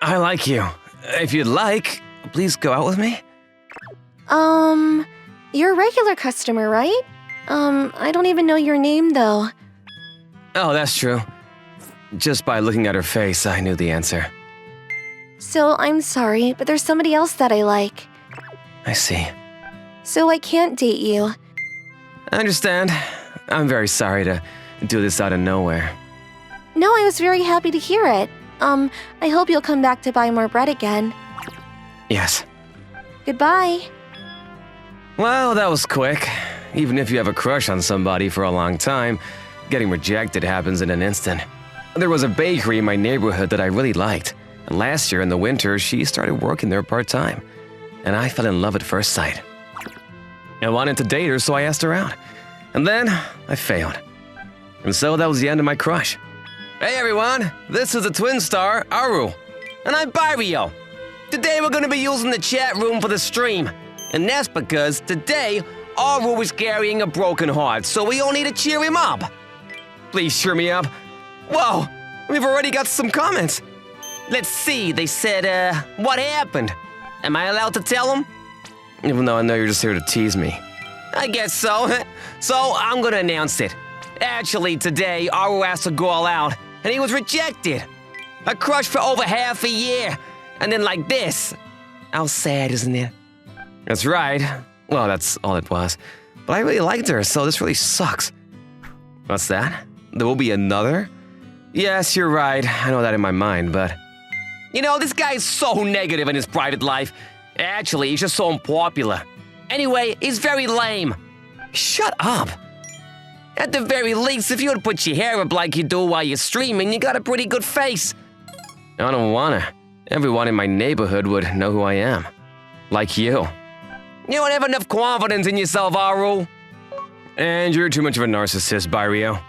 I like you. If you'd like, please go out with me. You're a regular customer, right? I don't even know your name, though. Oh, that's true. Just by looking at her face, I knew the answer. So, I'm sorry, but there's somebody else that I like. I see. So I can't date you. I understand. I'm very sorry to do this out of nowhere. No, I was very happy to hear it. I hope you'll come back to buy more bread again. Yes. Goodbye. Well, that was quick. Even if you have a crush on somebody for a long time, getting rejected happens in an instant. There was a bakery in my neighborhood that I really liked, and last year in the winter, she started working there part-time, and I fell in love at first sight. I wanted to date her, so I asked her out, and then I failed. And so that was the end of my crush. Hey everyone, this is the twin star, Aru, and I'm Barrio. Today we're going to be using the chat room for the stream, and that's because today Aru is carrying a broken heart, so we all need to cheer him up. Please cheer me up. Whoa, we've already got some comments. Let's see, they said, what happened? Am I allowed to tell them? Even though I know you're just here to tease me. I guess so. So I'm gonna announce it. Actually, today, Aru asked a girl out, and he was rejected. A crush for over half a year, and then like this. How sad, isn't it? That's right. Well, that's all it was. But I really liked her, so this really sucks. What's that? There will be another? Yes, you're right. I know that in my mind, but... You know, this guy is so negative in his private life. Actually, he's just so unpopular. Anyway, he's very lame. Shut up. At the very least, if you would put your hair up like you do while you're streaming, you got a pretty good face. I don't wanna. Everyone in my neighborhood would know who I am. Like you. You don't have enough confidence in yourself, Aru. And you're too much of a narcissist, Barrio.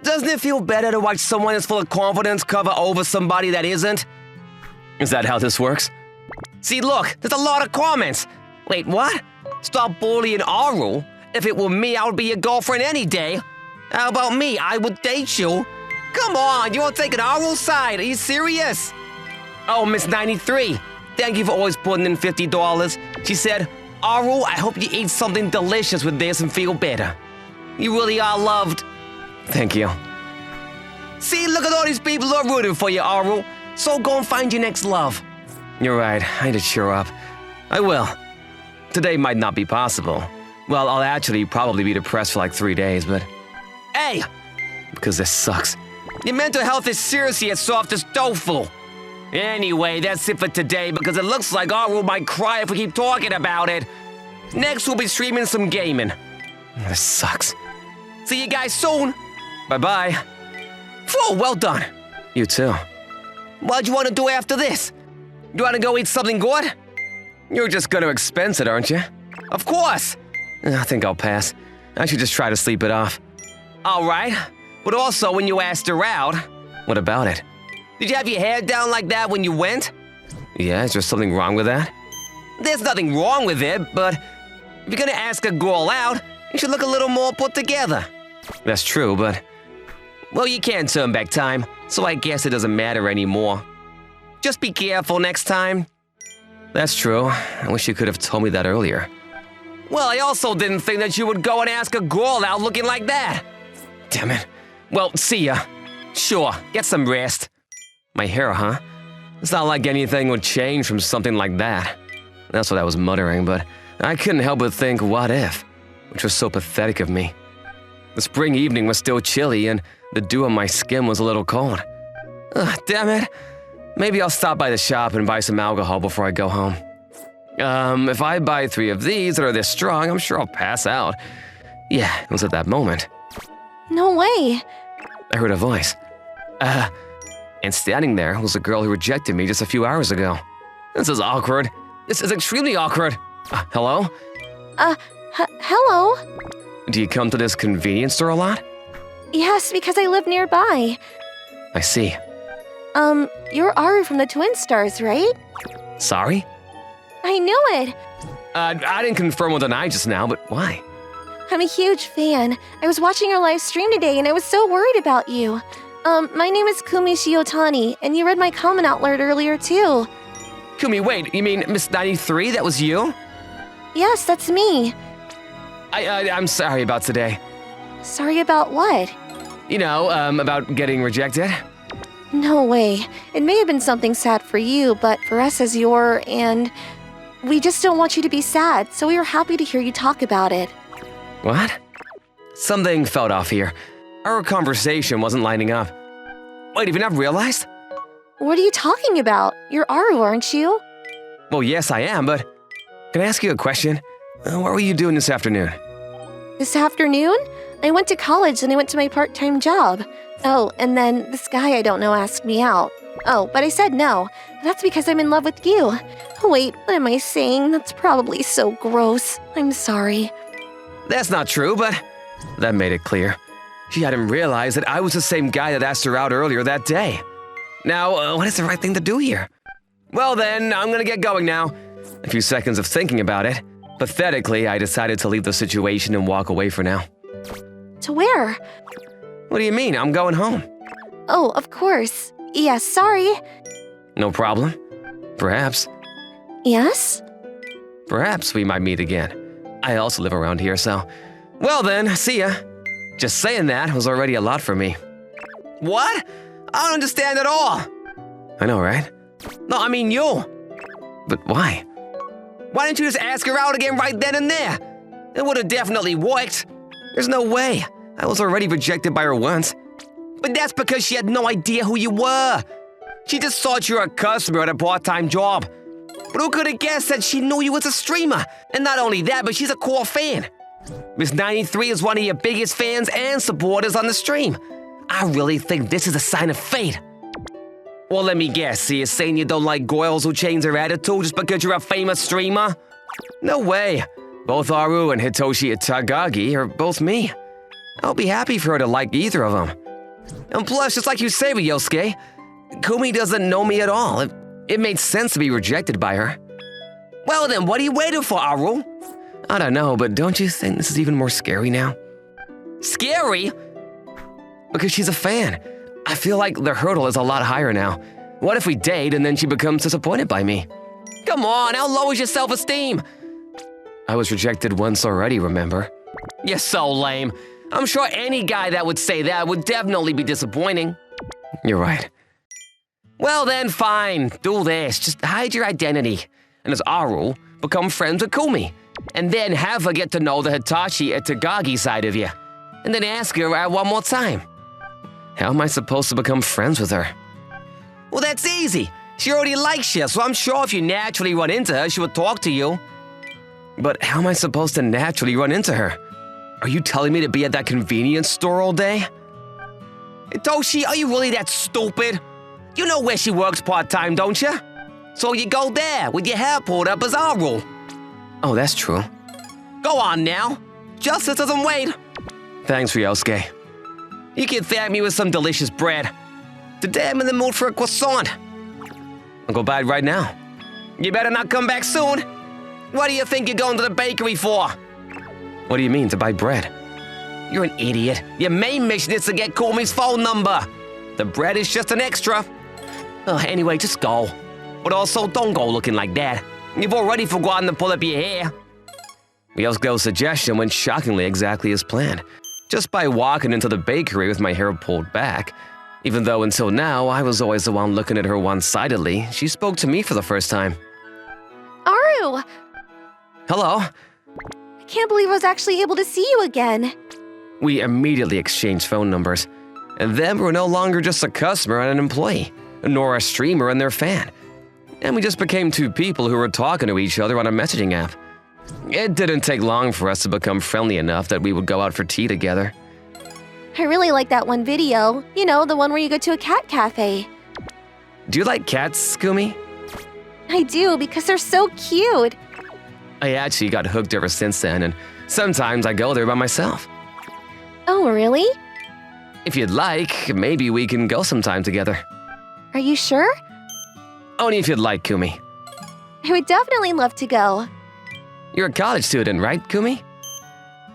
Doesn't it feel better to watch someone that's full of confidence cover over somebody that isn't? Is that how this works? See, look, there's a lot of comments. Wait, what? Stop bullying Aru? If it were me, I would be your girlfriend any day. How about me? I would date you. Come on, you won't take an Aru's side. Are you serious? Oh, Miss 93, thank you for always putting in $50. She said, Aru, I hope you eat something delicious with this and feel better. You really are loved. Thank you. See, look at all these people who are rooting for you, Aru. So go and find your next love. You're right, I need to cheer up. I will. Today might not be possible. Well, I'll actually probably be depressed for like 3 days, but... Hey! Because this sucks. Your mental health is seriously as soft as tofu. Anyway, that's it for today because it looks like Aru might cry if we keep talking about it. Next, we'll be streaming some gaming. This sucks. See you guys soon. Bye-bye. Phew, well done. You too. What do you want to do after this? You want to go eat something good? You're just going to expense it, aren't you? Of course. I think I'll pass. I should just try to sleep it off. All right. But also, when you asked her out... What about it? Did you have your hair down like that when you went? Yeah, is there something wrong with that? There's nothing wrong with it, but if you're going to ask a girl out, you should look a little more put together. That's true, but... Well, you can't turn back time, so I guess it doesn't matter anymore. Just be careful next time. That's true. I wish you could have told me that earlier. Well, I also didn't think that you would go and ask a girl out looking like that. Damn it. Well, see ya. Sure, get some rest. My hair, huh? It's not like anything would change from something like that. That's what I was muttering, but I couldn't help but think, what if? Which was so pathetic of me. The spring evening was still chilly, and the dew on my skin was a little cold. Ugh, damn it. Maybe I'll stop by the shop and buy some alcohol before I go home. If I buy 3 of these that are this strong, I'm sure I'll pass out. Yeah, it was at that moment. No way. I heard a voice. And standing there was a girl who rejected me just a few hours ago. This is awkward. This is extremely awkward. Hello? Hello? Do you come to this convenience store a lot? Yes, because I live nearby. I see. You're Aru from the Twin Stars, right? Sorry? I knew it. I didn't confirm with an eye just now, but why? I'm a huge fan. I was watching your live stream today and I was so worried about you. My name is Kumi Shiotani, and you read my comment outlet earlier too. Kumi, wait, you mean Miss 93? That was you? Yes, that's me. I'm sorry about today. Sorry about what? You know, about getting rejected. No way. It may have been something sad for you, but for us as and we just don't want you to be sad, so we were happy to hear you talk about it. What? Something felt off here. Our conversation wasn't lining up. Wait, have you not realized? What are you talking about? You're Aru, aren't you? Well, yes, I am, but can I ask you a question? What were you doing this afternoon? This afternoon? I went to college and I went to my part-time job. Oh, and then this guy I don't know asked me out. Oh, but I said no. That's because I'm in love with you. Wait, what am I saying? That's probably so gross. I'm sorry. That's not true, but that made it clear. She hadn't realized that I was the same guy that asked her out earlier that day. Now, what is the right thing to do here? Well then, I'm gonna get going now. A few seconds of thinking about it. Pathetically, I decided to leave the situation and walk away for now. To where? What do you mean? I'm going home. Oh, of course. Yes, sorry. No problem. Perhaps. Yes? Perhaps we might meet again. I also live around here, so... Well then, see ya. Just saying that was already a lot for me. What? I don't understand at all. I know, right? No, I mean you. But why? Why didn't you just ask her out again right then and there? It would have definitely worked. There's no way. I was already rejected by her once. But that's because she had no idea who you were. She just thought you were a customer at a part-time job. But who could have guessed that she knew you as a streamer? And not only that, but she's a core fan. Miss 93 is one of your biggest fans and supporters on the stream. I really think this is a sign of fate. Well, let me guess, so you're saying you don't like girls who change their attitude just because you're a famous streamer? No way. Both Aru and Hitoshi Itagaki are both me. I'll be happy for her to like either of them. And plus, just like you say, Ryosuke, Kumi doesn't know me at all. It made sense to be rejected by her. Well then, what are you waiting for, Aru? I don't know, but don't you think this is even more scary now? Scary? Because she's a fan. I feel like the hurdle is a lot higher now. What if we date and then she becomes disappointed by me? Come on, how low is your self-esteem? I was rejected once already, remember? You're so lame. I'm sure any guy that would say that would definitely be disappointing. You're right. Well then, fine. Do this. Just hide your identity. And as Aru, become friends with Kumi. And then have her get to know the Hitachi Itagaki side of you. And then ask her out one more time. How am I supposed to become friends with her? Well, that's easy. She already likes you, so I'm sure if you naturally run into her, she would talk to you. But how am I supposed to naturally run into her? Are you telling me to be at that convenience store all day? Hitoshi, are you really that stupid? You know where she works part-time, don't you? So you go there with your hair pulled up as Aru. Oh, that's true. Go on now. Justice doesn't wait. Thanks, Ryosuke. You can thank me with some delicious bread. Today I'm in the mood for a croissant. I'll go buy it right now. You better not come back soon. What do you think you're going to the bakery for? What do you mean, to buy bread? You're an idiot. Your main mission is to get Kumi's phone number. The bread is just an extra. Anyway, just go. But also, don't go looking like that. You've already forgotten to pull up your hair. Ryosuke's suggestion went shockingly exactly as planned. Just by walking into the bakery with my hair pulled back. Even though until now, I was always the one looking at her one-sidedly, she spoke to me for the first time. Aru! Hello. I can't believe I was actually able to see you again. We immediately exchanged phone numbers. And then we're no longer just a customer and an employee, nor a streamer and their fan. And we just became two people who were talking to each other on a messaging app. It didn't take long for us to become friendly enough that we would go out for tea together. I really like that one video. You know, the one where you go to a cat cafe. Do you like cats, Kumi? I do, because they're so cute. I actually got hooked ever since then, and sometimes I go there by myself. Oh, really? If you'd like, maybe we can go sometime together. Are you sure? Only if you'd like, Kumi. I would definitely love to go. You're a college student, right, Kumi?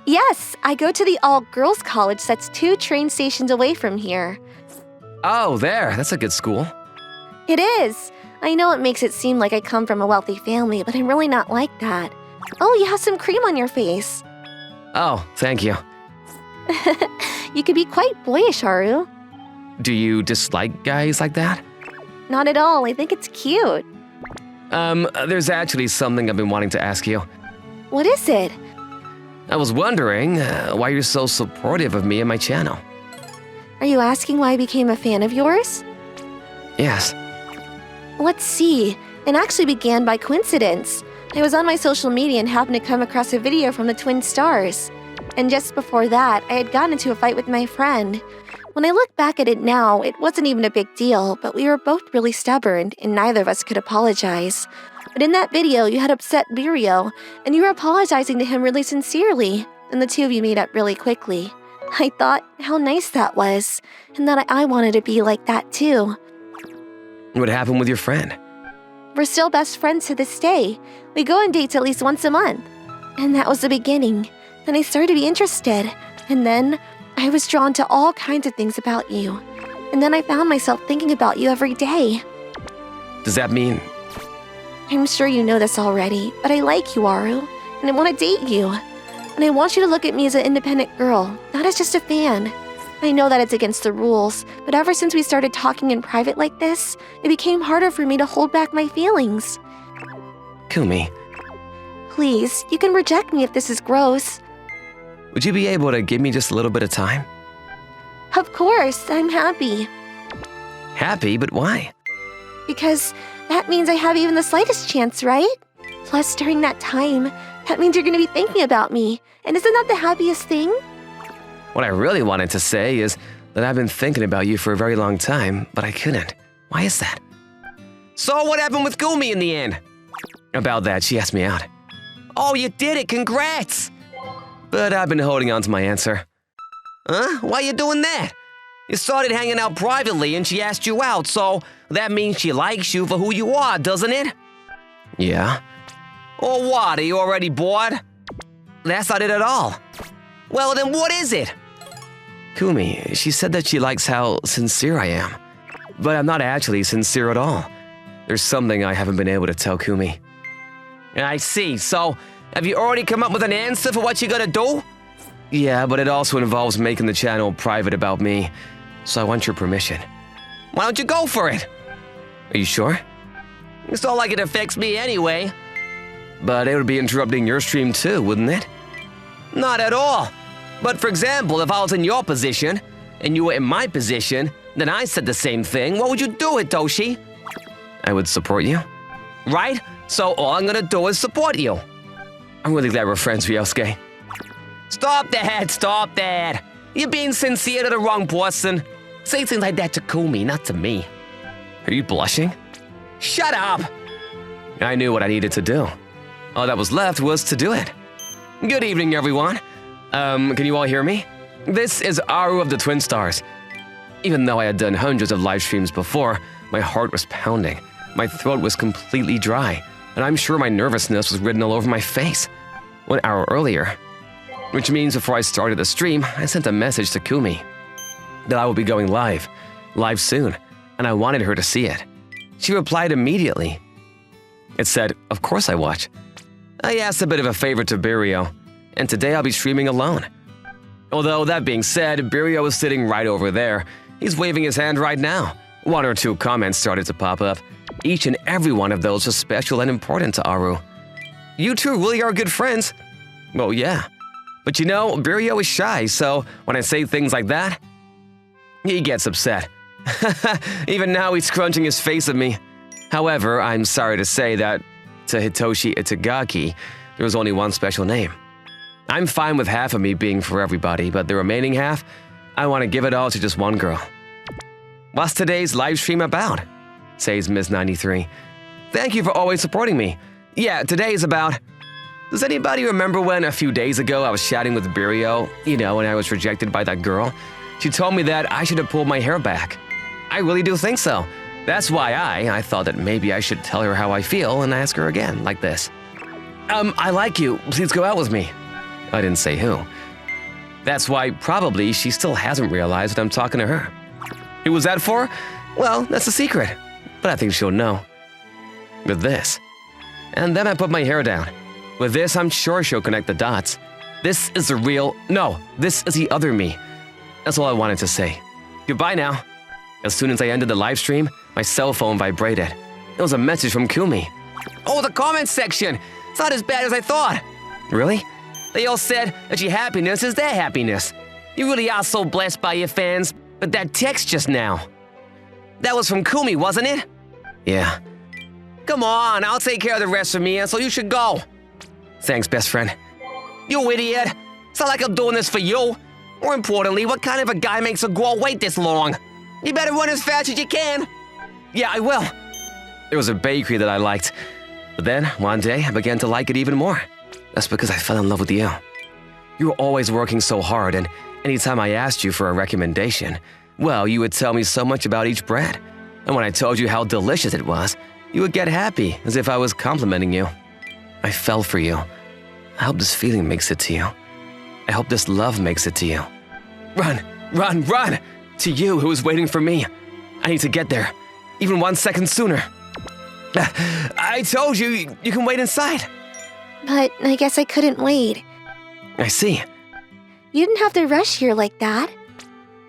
Yes, I go to the all-girls college that's 2 train stations away from here. Oh, there, that's a good school. It is. I know it makes it seem like I come from a wealthy family, but I'm really not like that. Oh, you have some cream on your face. Oh, thank you. You could be quite boyish, Haru. Do you dislike guys like that? Not at all. I think it's cute. There's actually something I've been wanting to ask you. What is it? I was wondering why you're so supportive of me and my channel. Are you asking why I became a fan of yours? Yes. Let's see. It actually began by coincidence. I was on my social media and happened to come across a video from the Twin Stars. And just before that, I had gotten into a fight with my friend. When I look back at it now, it wasn't even a big deal, but we were both really stubborn, and neither of us could apologize. But in that video, you had upset Birio, and you were apologizing to him really sincerely, and the two of you made up really quickly. I thought how nice that was, and that I wanted to be like that too. What happened with your friend? We're still best friends to this day. We go on dates at least once a month. And that was the beginning. Then I started to be interested, and then I was drawn to all kinds of things about you. And then I found myself thinking about you every day. Does that mean... I'm sure you know this already, but I like you, Aru, and I want to date you. And I want you to look at me as an independent girl, not as just a fan. I know that it's against the rules, but ever since we started talking in private like this, it became harder for me to hold back my feelings. Kumi, Please, you can reject me if this is gross. would you be able to give me just a little bit of time? Of course, I'm happy. Happy, but why? Because that means I have even the slightest chance, right? Plus, during that time, that means you're going to be thinking about me. And isn't that the happiest thing? What I really wanted to say is that I've been thinking about you for a very long time, but I couldn't. Why is that? So what happened with Kumi in the end? About that, she asked me out. Oh, you did it, congrats! But I've been holding on to my answer. Huh? Why you doing that? You started hanging out privately and she asked you out, so that means she likes you for who you are, doesn't it? Yeah. Or what, are you already bored? That's not it at all. Well, then what is it? Kumi, she said that she likes how sincere I am. But I'm not actually sincere at all. There's something I haven't been able to tell Kumi. I see, so have you already come up with an answer for what you're gonna do? Yeah, but it also involves making the channel private about me, so I want your permission. Why don't you go for it? Are you sure? It's not like it affects me anyway. But it would be interrupting your stream too, wouldn't it? Not at all. But for example, if I was in your position, and you were in my position, then I said the same thing, what would you do, Hitoshi? I would support you. Right? So all I'm gonna do is support you. I'm really glad we're friends, Ryosuke. Stop that, stop that. You're being sincere to the wrong person. Say things like that to Kumi, not to me. Are you blushing? Shut up! I knew what I needed to do. All that was left was to do it. Good evening, everyone. Can you all hear me? This is Aru of the Twin Stars. Even though I had done hundreds of live streams before, my heart was pounding. My throat was completely dry, and I'm sure my nervousness was written all over my face. 1 hour earlier. Which means before I started the stream, I sent a message to Kumi that I will be going live soon, and I wanted her to see it. She replied immediately. It said, of course I watch. I asked a bit of a favor to Birio, and today I'll be streaming alone. Although that being said, Birio is sitting right over there. He's waving his hand right now. 1 or 2 comments started to pop up. Each and every one of those was special and important to Aru. You two really are good friends. Well, yeah. But you know, Birio is shy, so when I say things like that, he gets upset. Even now he's scrunching his face at me. However, I'm sorry to say that to Hitoshi Itagaki, there was only one special name. I'm fine with half of me being for everybody, but the remaining half, I want to give it all to just one girl. What's today's live stream about? Says Ms. 93. Thank you for always supporting me. Yeah, today is about... Does anybody remember when a few days ago I was chatting with Birio, you know, when I was rejected by that girl? She told me that I should have pulled my hair back. I really do think so. That's why I thought that maybe I should tell her how I feel and ask her again, like this. I like you. Please go out with me. I didn't say who. That's why probably she still hasn't realized that I'm talking to her. Who was that for? Well, that's a secret, but I think she'll know. With this. And then I put my hair down. With this, I'm sure she'll connect the dots. This is the real... No, this is the other me. That's all I wanted to say. Goodbye now. As soon as I ended the live stream, my cell phone vibrated. It was a message from Kumi. Oh, the comments section! It's not as bad as I thought. Really? They all said that your happiness is their happiness. You really are so blessed by your fans, but that text just now. That was from Kumi, wasn't it? Yeah. Come on, I'll take care of the rest for me, so you should go. Thanks, best friend. You idiot. It's not like I'm doing this for you. More importantly, what kind of a guy makes a girl wait this long? You better run as fast as you can. Yeah, I will. There was a bakery that I liked. But then, one day, I began to like it even more. That's because I fell in love with you. You were always working so hard, and anytime I asked you for a recommendation, well, you would tell me so much about each bread. And when I told you how delicious it was, you would get happy, as if I was complimenting you. I fell for you. I hope this feeling makes it to you. I hope this love makes it to you. Run, run, run! To you who is waiting for me. I need to get there, even 1 second sooner. I told you, you can wait inside. But I guess I couldn't wait. I see. You didn't have to rush here like that.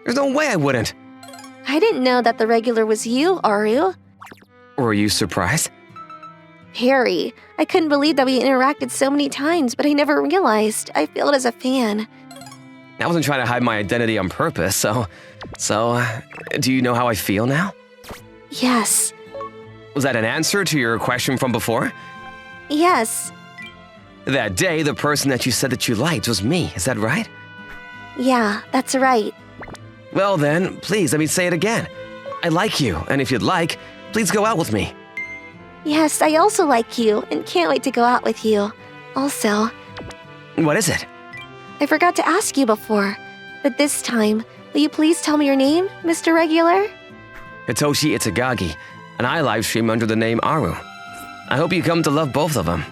There's no way I wouldn't. I didn't know that the regular was you, Aru. Were you surprised? Harry, I couldn't believe that we interacted so many times, but I never realized. I failed as a fan. I wasn't trying to hide my identity on purpose, so, do you know how I feel now? Yes. Was that an answer to your question from before? Yes. That day, the person that you said that you liked was me, is that right? Yeah, that's right. Well then, please let me say it again. I like you, and if you'd like, please go out with me. Yes, I also like you, and can't wait to go out with you. Also, What is it? I forgot to ask you before, but this time, will you please tell me your name, Mr. Regular? Hitoshi Itagaki, and I live stream under the name Aru. I hope you come to love both of them.